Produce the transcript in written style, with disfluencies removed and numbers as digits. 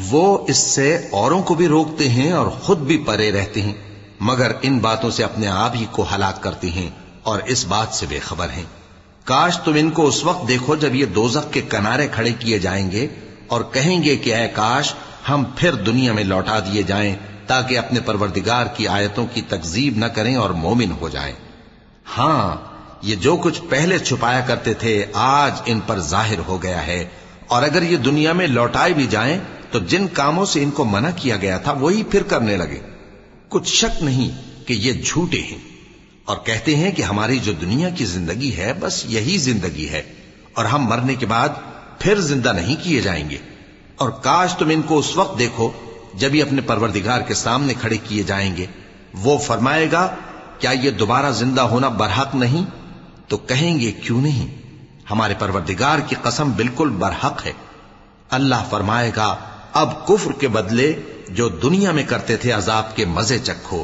وہ اس سے اوروں کو بھی روکتے ہیں اور خود بھی پرے رہتے ہیں، مگر ان باتوں سے اپنے آپ ہی کو ہلاک کرتے ہیں اور اس بات سے بے خبر ہیں۔ کاش تم ان کو اس وقت دیکھو جب یہ دوزخ کے کنارے کھڑے کیے جائیں گے اور کہیں گے کہ اے کاش ہم پھر دنیا میں لوٹا دیے جائیں تاکہ اپنے پروردگار کی آیتوں کی تکذیب نہ کریں اور مومن ہو جائیں۔ ہاں، یہ جو کچھ پہلے چھپایا کرتے تھے آج ان پر ظاہر ہو گیا ہے، اور اگر یہ دنیا میں لوٹائے بھی جائیں تو جن کاموں سے ان کو منع کیا گیا تھا وہی پھر کرنے لگے۔ کچھ شک نہیں کہ یہ جھوٹے ہیں، اور کہتے ہیں کہ ہماری جو دنیا کی زندگی ہے بس یہی زندگی ہے، اور ہم مرنے کے بعد پھر زندہ نہیں کیے جائیں گے۔ اور کاش تم ان کو اس وقت دیکھو جب یہ اپنے پروردگار کے سامنے کھڑے کیے جائیں گے، وہ فرمائے گا کیا یہ دوبارہ زندہ ہونا برحق نہیں؟ تو کہیں گے کیوں نہیں، ہمارے پروردگار کی قسم بالکل برحق ہے۔ اللہ فرمائے گا اب کفر کے بدلے جو دنیا میں کرتے تھے عذاب کے مزے چکھو۔